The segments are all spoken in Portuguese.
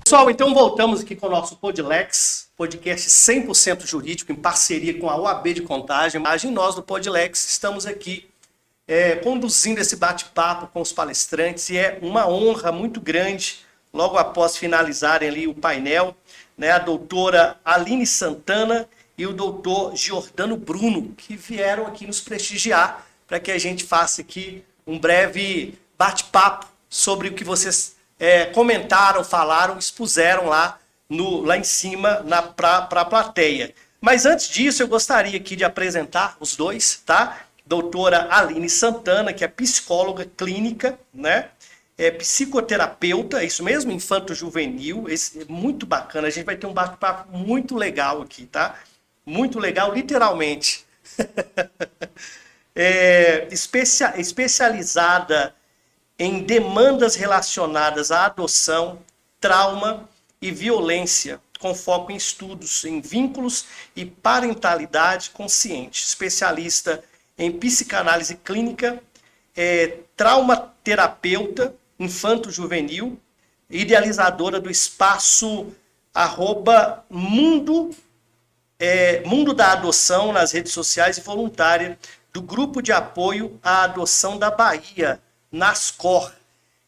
Pessoal, então voltamos aqui com o nosso Podlex, podcast 100% jurídico, em parceria com a OAB de Contagem. Nós do Podlex estamos aqui conduzindo esse bate-papo com os palestrantes e é uma honra muito grande, logo após finalizarem ali o painel, né, a doutora Aline Santana e o doutor Giordano Bruno, que vieram aqui nos prestigiar para que a gente faça aqui um breve bate-papo sobre o que vocês comentaram, falaram, expuseram lá em cima para a plateia. Mas antes disso, eu gostaria aqui de apresentar os dois, tá? Doutora Aline Santana, que é psicóloga clínica, né? É psicoterapeuta, é isso mesmo? Infanto-juvenil, é muito bacana. A gente vai ter um bate-papo muito legal aqui, tá? Muito legal, literalmente. Especializada em demandas relacionadas à adoção, trauma e violência, com foco em estudos em vínculos e parentalidade consciente. Especialista em psicanálise clínica, traumaterapeuta infanto-juvenil, idealizadora do espaço @mundo da adoção nas redes sociais e voluntária do Grupo de Apoio à Adoção da Bahia, NASCOR.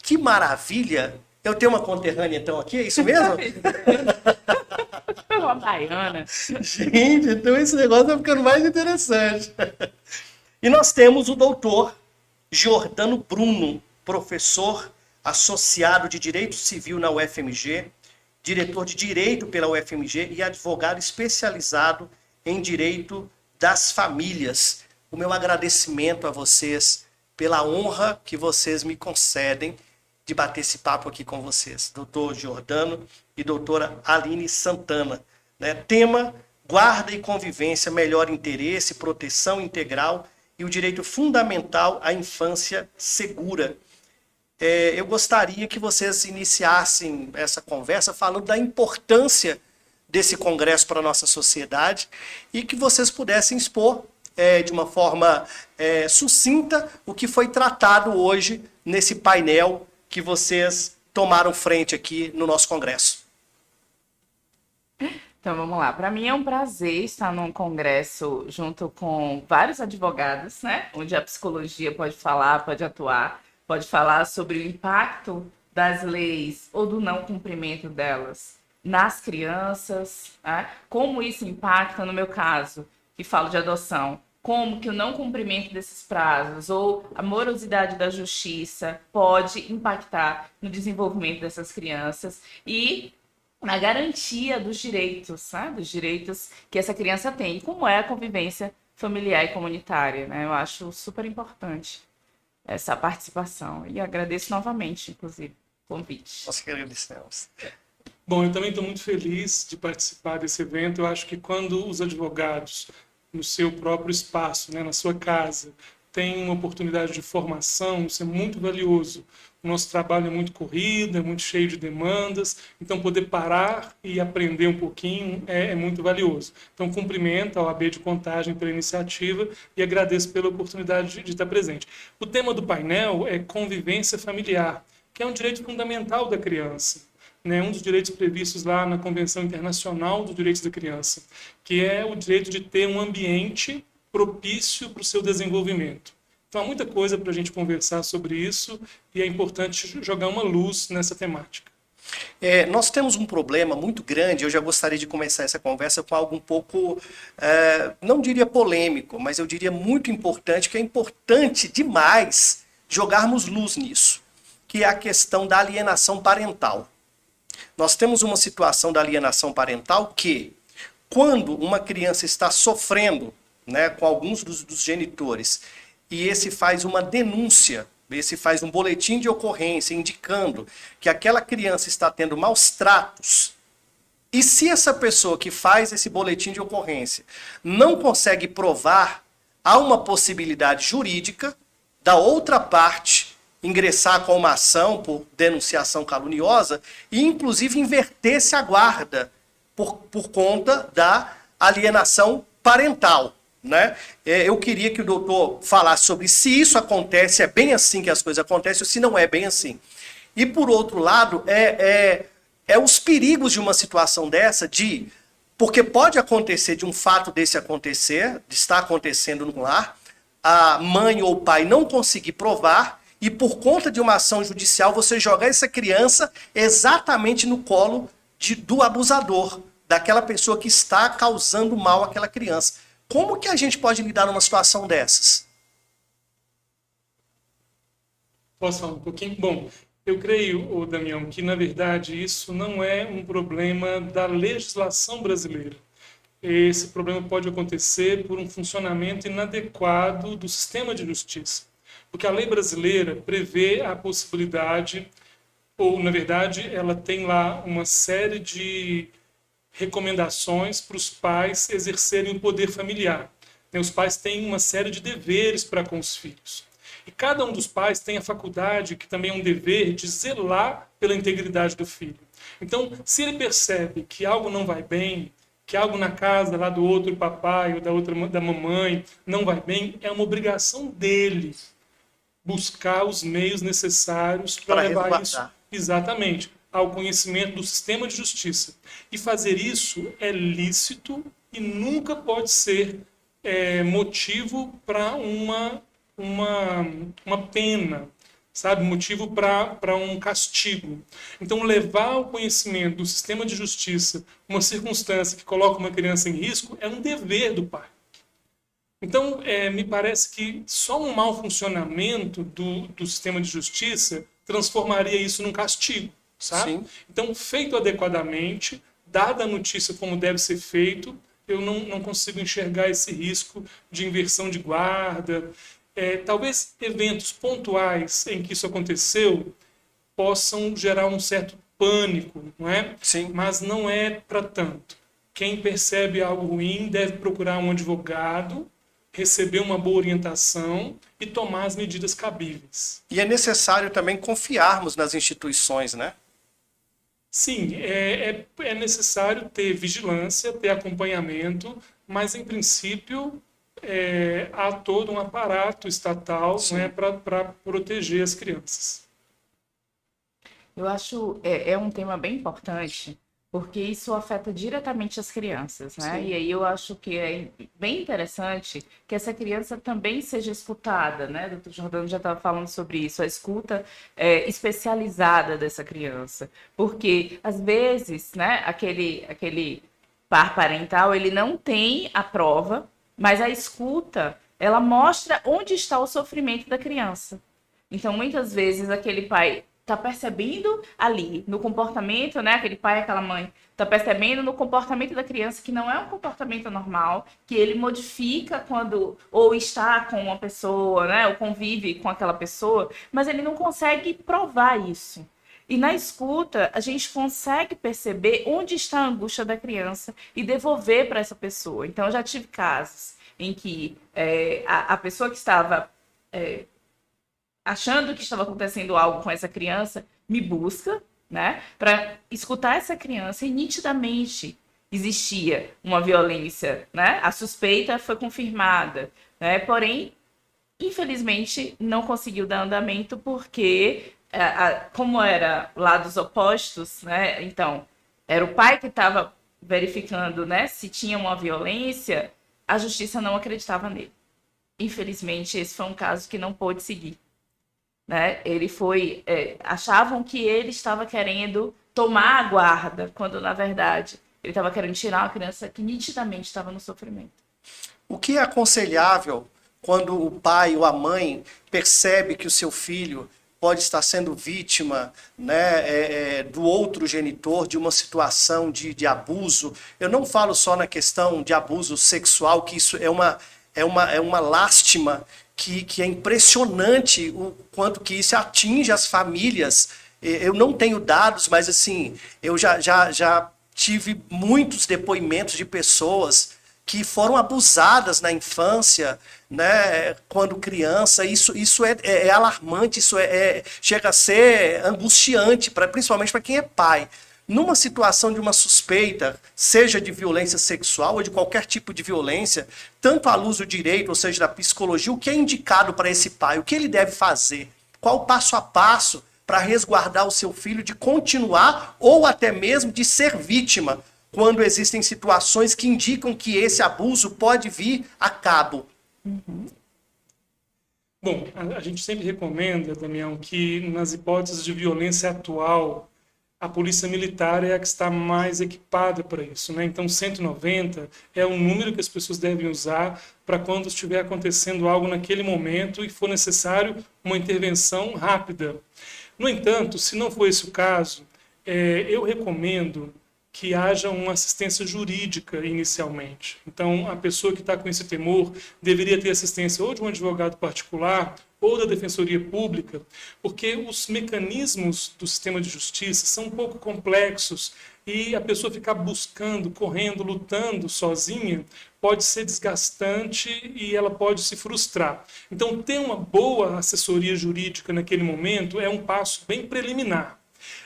Que maravilha! Eu tenho uma conterrânea, então, aqui, é isso mesmo? Uma baiana. Gente, então esse negócio tá ficando mais interessante. E nós temos o doutor Giordano Bruno, professor associado de Direito Civil na UFMG, diretor de Direito pela UFMG e advogado especializado em Direito das Famílias. O meu agradecimento a vocês pela honra que vocês me concedem de bater esse papo aqui com vocês, doutor Giordano e doutora Aline Santana. Né? Tema: guarda e convivência, melhor interesse, proteção integral e o direito fundamental à infância segura. Eu gostaria que vocês iniciassem essa conversa falando da importância desse congresso para a nossa sociedade e que vocês pudessem expor de uma forma sucinta o que foi tratado hoje nesse painel que vocês tomaram frente aqui no nosso congresso. Então vamos lá. Para mim é um prazer estar num congresso junto com vários advogados, né? Onde a psicologia pode falar, pode atuar, pode falar sobre o impacto das leis ou do não cumprimento delas nas crianças, né? Como isso impacta, no meu caso, que falo de adoção, como que o não cumprimento desses prazos ou a morosidade da justiça pode impactar no desenvolvimento dessas crianças e na garantia dos direitos, né? Dos direitos que essa criança tem, como é a convivência familiar e comunitária, né? Eu acho super importante essa participação e agradeço novamente, inclusive, o convite. Nós que agradecemos. Bom, eu também estou muito feliz de participar desse evento. Eu acho que quando os advogados, no seu próprio espaço, né, na sua casa, têm uma oportunidade de formação, isso é muito valioso. O nosso trabalho é muito corrido, é muito cheio de demandas, então poder parar e aprender um pouquinho é muito valioso. Então cumprimento a OAB de Contagem pela iniciativa e agradeço pela oportunidade de estar presente. O tema do painel é convivência familiar, que é um direito fundamental da criança. Um dos direitos previstos lá na Convenção Internacional dos Direitos da Criança, que é o direito de ter um ambiente propício para o seu desenvolvimento. Então, há muita coisa para a gente conversar sobre isso e é importante jogar uma luz nessa temática. Nós temos um problema muito grande, eu já gostaria de começar essa conversa com algo um pouco, não diria polêmico, mas eu diria muito importante, que é importante demais jogarmos luz nisso, que é a questão da alienação parental. Nós temos uma situação da alienação parental que, quando uma criança está sofrendo, né, com alguns dos genitores, e esse faz uma denúncia, esse faz um boletim de ocorrência indicando que aquela criança está tendo maus tratos, e se essa pessoa que faz esse boletim de ocorrência não consegue provar, há uma possibilidade jurídica da outra parte ingressar com uma ação por denunciação caluniosa e, inclusive, inverter-se a guarda por conta da alienação parental. Né? Eu queria que o doutor falasse sobre se isso acontece, é bem assim que as coisas acontecem, ou se não é bem assim. E, por outro lado, é os perigos de uma situação dessa, porque pode acontecer de um fato desse acontecer, de estar acontecendo no lar, a mãe ou o pai não conseguir provar, e por conta de uma ação judicial você jogar essa criança exatamente no colo do abusador, daquela pessoa que está causando mal àquela criança. Como que a gente pode lidar numa situação dessas? Posso falar um pouquinho? Bom, eu creio, ô Damião, que na verdade isso não é um problema da legislação brasileira. Esse problema pode acontecer por um funcionamento inadequado do sistema de justiça. Porque a lei brasileira prevê a possibilidade, ou na verdade ela tem lá uma série de recomendações para os pais exercerem o poder familiar. Os pais têm uma série de deveres para com os filhos. E cada um dos pais tem a faculdade, que também é um dever, de zelar pela integridade do filho. Então, se ele percebe que algo não vai bem, que algo na casa lá do outro papai ou da mamãe não vai bem, é uma obrigação dele buscar os meios necessários para levar isso exatamente ao conhecimento do sistema de justiça. E fazer isso é lícito e nunca pode ser motivo para uma pena, sabe? Motivo para um castigo. Então, levar ao conhecimento do sistema de justiça uma circunstância que coloca uma criança em risco é um dever do pai. Então, me parece que só um mau funcionamento do sistema de justiça transformaria isso num castigo, sabe? Sim. Então, feito adequadamente, dada a notícia como deve ser feito, eu não consigo enxergar esse risco de inversão de guarda. Talvez eventos pontuais em que isso aconteceu possam gerar um certo pânico, não é? Sim. Mas não é para tanto. Quem percebe algo ruim deve procurar um advogado, receber uma boa orientação e tomar as medidas cabíveis. E é necessário também confiarmos nas instituições, né? Sim, é necessário ter vigilância, ter acompanhamento, mas, em princípio, há todo um aparato estatal, né, para proteger as crianças. Eu acho é um tema bem importante, porque isso afeta diretamente as crianças, né? Sim. E aí eu acho que é bem interessante que essa criança também seja escutada, né? O doutor Jordano já estava falando sobre isso, a escuta especializada dessa criança. Porque, às vezes, né, aquele par parental, ele não tem a prova, mas a escuta, ela mostra onde está o sofrimento da criança. Então, muitas vezes, aquele pai está percebendo ali, no comportamento, né? Aquele pai, aquela mãe, está percebendo no comportamento da criança que não é um comportamento normal, que ele modifica quando ou está com uma pessoa, né? Ou convive com aquela pessoa, mas ele não consegue provar isso. E na escuta, a gente consegue perceber onde está a angústia da criança e devolver para essa pessoa. Então, eu já tive casos em que a pessoa que estava achando que estava acontecendo algo com essa criança me busca, né, para escutar essa criança e nitidamente existia uma violência, né? A suspeita foi confirmada, né? Porém, infelizmente, não conseguiu dar andamento porque como era lados opostos, né? Então, era o pai que estava verificando, né, se tinha uma violência, a justiça não acreditava nele. Infelizmente, esse foi um caso que não pôde seguir, né? Ele achavam que ele estava querendo tomar a guarda, quando, na verdade, ele estava querendo tirar uma criança que nitidamente estava no sofrimento. O que é aconselhável quando o pai ou a mãe percebe que o seu filho pode estar sendo vítima, né, do outro genitor, de uma situação de abuso? Eu não falo só na questão de abuso sexual, que isso é uma lástima que é impressionante o quanto que isso atinge as famílias. Eu não tenho dados, mas assim, eu já tive muitos depoimentos de pessoas que foram abusadas na infância, né, quando criança. Isso é alarmante, isso chega a ser angustiante, principalmente para quem é pai. Numa situação de uma suspeita, seja de violência sexual ou de qualquer tipo de violência, tanto à luz do direito, ou seja, da psicologia, o que é indicado para esse pai? O que ele deve fazer? Qual o passo a passo para resguardar o seu filho de continuar ou até mesmo de ser vítima, quando existem situações que indicam que esse abuso pode vir a cabo? Bom, a gente sempre recomenda, Damião, que nas hipóteses de violência atual, a polícia militar é a que está mais equipada para isso, né? Então, 190 é o número que as pessoas devem usar para quando estiver acontecendo algo naquele momento e for necessário uma intervenção rápida. No entanto, se não for esse o caso, eu recomendo que haja uma assistência jurídica inicialmente. Então, a pessoa que está com esse temor deveria ter assistência ou de um advogado particular ou da Defensoria Pública, porque os mecanismos do sistema de justiça são um pouco complexos e a pessoa ficar buscando, correndo, lutando sozinha pode ser desgastante e ela pode se frustrar. Então, ter uma boa assessoria jurídica naquele momento é um passo bem preliminar.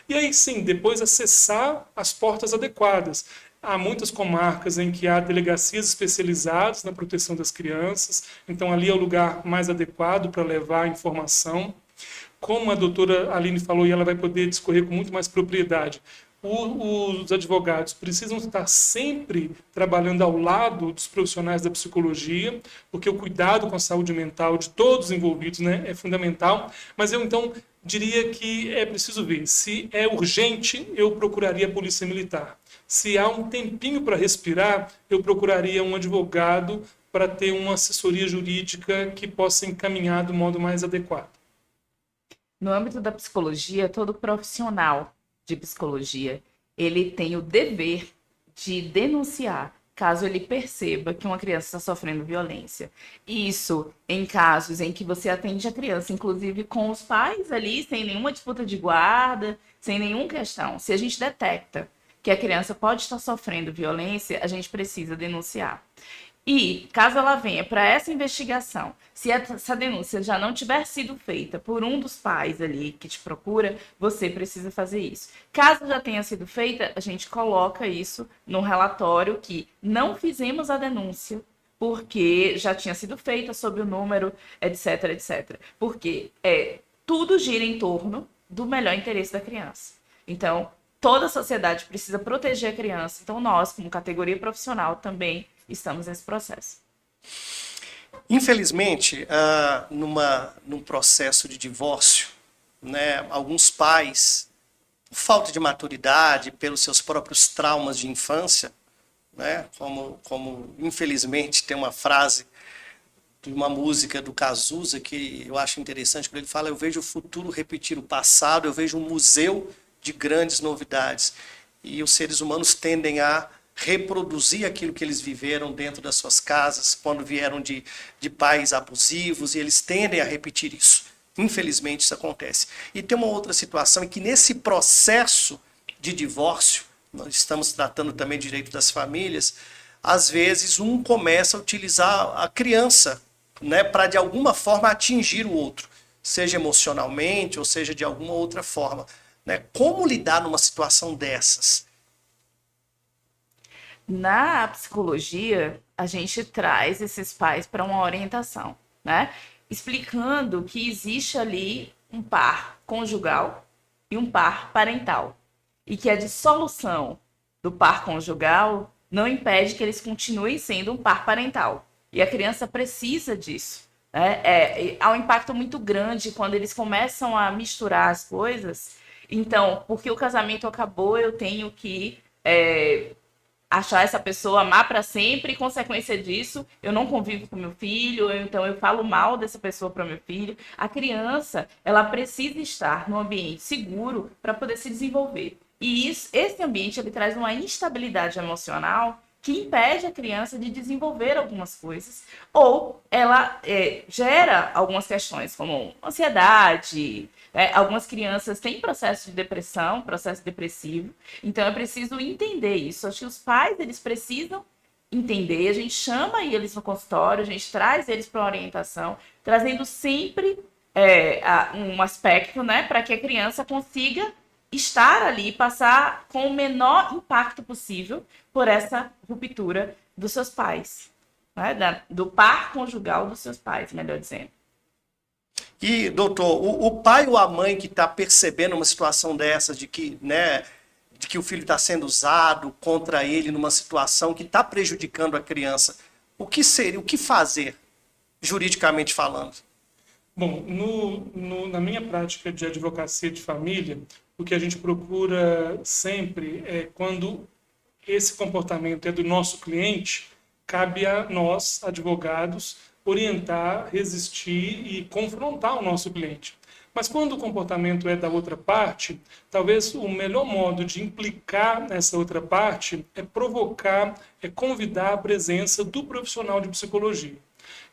E aí sim, depois acessar as portas adequadas. Há muitas comarcas em que há delegacias especializadas na proteção das crianças, então ali é o lugar mais adequado para levar a informação. Como a doutora Aline falou, e ela vai poder discorrer com muito mais propriedade, os advogados precisam estar sempre trabalhando ao lado dos profissionais da psicologia, porque o cuidado com a saúde mental de todos os envolvidos, né, é fundamental. Mas eu, então, diria que é preciso ver. Se é urgente, eu procuraria a Polícia Militar. Se há um tempinho para respirar, eu procuraria um advogado para ter uma assessoria jurídica que possa encaminhar do modo mais adequado. No âmbito da psicologia, todo profissional de psicologia, ele tem o dever de denunciar caso ele perceba que uma criança está sofrendo violência. Isso em casos em que você atende a criança, inclusive com os pais ali, sem nenhuma disputa de guarda, sem nenhuma questão. Se a gente detecta que a criança pode estar sofrendo violência, a gente precisa denunciar. E, caso ela venha para essa investigação, se essa denúncia já não tiver sido feita por um dos pais ali que te procura, você precisa fazer isso. Caso já tenha sido feita, a gente coloca isso no relatório que não fizemos a denúncia, porque já tinha sido feita sob o número, etc, etc. Porque tudo gira em torno do melhor interesse da criança. Então, toda a sociedade precisa proteger a criança. Então, nós, como categoria profissional, também estamos nesse processo. Infelizmente, num processo de divórcio, né, alguns pais, por falta de maturidade, pelos seus próprios traumas de infância, né, como infelizmente tem uma frase de uma música do Cazuza que eu acho interessante, quando ele fala: eu vejo o futuro repetir o passado, eu vejo um museu de grandes novidades. E os seres humanos tendem a reproduzir aquilo que eles viveram dentro das suas casas, quando vieram de pais abusivos, e eles tendem a repetir isso. Infelizmente, isso acontece. E tem uma outra situação, em que nesse processo de divórcio, nós estamos tratando também de direito das famílias, às vezes um começa a utilizar a criança, né, para de alguma forma atingir o outro, seja emocionalmente ou seja de alguma outra forma. Né? Como lidar numa situação dessas? Na psicologia, a gente traz esses pais para uma orientação, né? Explicando que existe ali um par conjugal e um par parental. E que a dissolução do par conjugal não impede que eles continuem sendo um par parental. E a criança precisa disso. Né? Há um impacto muito grande quando eles começam a misturar as coisas. Então, porque o casamento acabou, eu tenho que achar essa pessoa, amar para sempre, e consequência disso, eu não convivo com meu filho, então eu falo mal dessa pessoa para meu filho. A criança, ela precisa estar num ambiente seguro para poder se desenvolver. E esse ambiente, ele traz uma instabilidade emocional que impede a criança de desenvolver algumas coisas, ou ela gera algumas questões, como ansiedade. Algumas crianças têm processo de depressão, processo depressivo, então é preciso entender isso. Acho que os pais, eles precisam entender, a gente chama eles no consultório, a gente traz eles para orientação, trazendo sempre um aspecto, né, para que a criança consiga estar ali e passar com o menor impacto possível por essa ruptura dos seus pais, né, do par conjugal dos seus pais, melhor dizendo. E, doutor, o pai ou a mãe que está percebendo uma situação dessa, de que, né, de que o filho está sendo usado contra ele numa situação que está prejudicando a criança, o que seria, o que fazer, juridicamente falando? Bom, na minha prática de advocacia de família, o que a gente procura sempre é quando esse comportamento é do nosso cliente, cabe a nós, advogados, orientar, resistir e confrontar o nosso cliente. Mas quando o comportamento é da outra parte, talvez o melhor modo de implicar nessa outra parte é provocar, é convidar a presença do profissional de psicologia.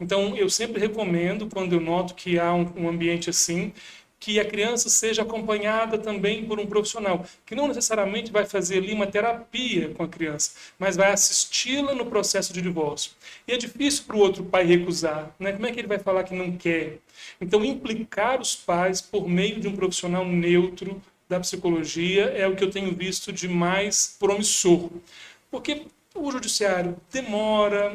Então, eu sempre recomendo, quando eu noto que há um ambiente assim, que a criança seja acompanhada também por um profissional, que não necessariamente vai fazer ali uma terapia com a criança, mas vai assisti-la no processo de divórcio. E é difícil para o outro pai recusar, né? Como é que ele vai falar que não quer? Então, implicar os pais por meio de um profissional neutro da psicologia é o que eu tenho visto de mais promissor. Porque o judiciário demora,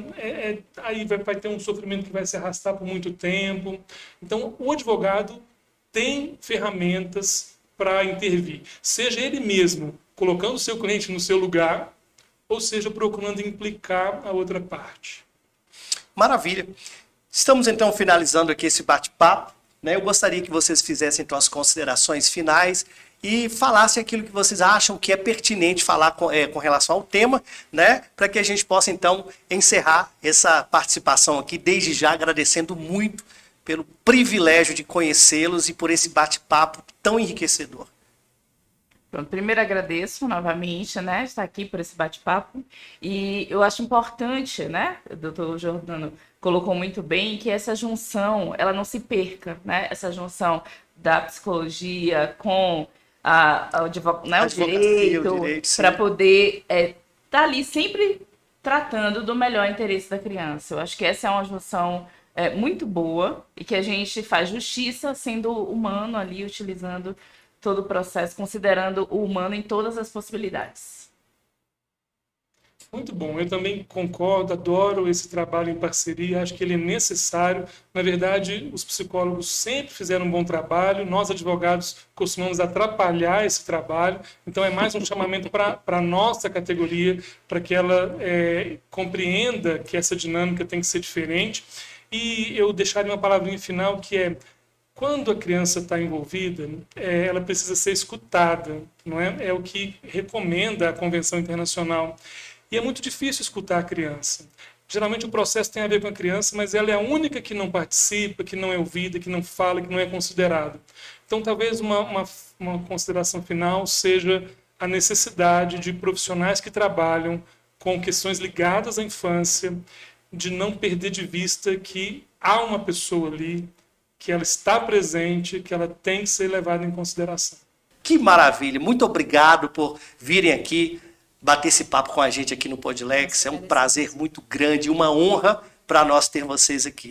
aí vai ter um sofrimento que vai se arrastar por muito tempo. Então, o advogado tem ferramentas para intervir, seja ele mesmo colocando o seu cliente no seu lugar, ou seja procurando implicar a outra parte. Maravilha. Estamos então finalizando aqui esse bate-papo, né? Eu gostaria que vocês fizessem então as considerações finais e falassem aquilo que vocês acham que é pertinente falar com relação ao tema, né? Para que a gente possa então encerrar essa participação aqui, desde já agradecendo muito pelo privilégio de conhecê-los e por esse bate-papo tão enriquecedor. Pronto, primeiro agradeço novamente, né, estar aqui por esse bate-papo, e eu acho importante, né, o doutor Jordano colocou muito bem, que essa junção, ela não se perca, né, essa junção da psicologia com o direito, para poder estar ali sempre tratando do melhor interesse da criança. Eu acho que essa é uma junção muito boa e que a gente faz justiça sendo humano ali, utilizando todo o processo, considerando o humano em todas as possibilidades. Muito bom, eu também concordo, adoro esse trabalho em parceria, acho que ele é necessário. Na verdade, os psicólogos sempre fizeram um bom trabalho, nós advogados costumamos atrapalhar esse trabalho, então é mais um chamamento para a nossa categoria, para que ela compreenda que essa dinâmica tem que ser diferente. E eu deixaria uma palavrinha final que é: quando a criança está envolvida, ela precisa ser escutada, não é? É o que recomenda a Convenção Internacional. E é muito difícil escutar a criança. Geralmente o processo tem a ver com a criança, mas ela é a única que não participa, que não é ouvida, que não fala, que não é considerada. Então, talvez uma consideração final seja a necessidade de profissionais que trabalham com questões ligadas à infância, de não perder de vista que há uma pessoa ali, que ela está presente, que ela tem que ser levada em consideração. Que maravilha! Muito obrigado por virem aqui bater esse papo com a gente aqui no Podlex. É um prazer muito grande, uma honra para nós ter vocês aqui.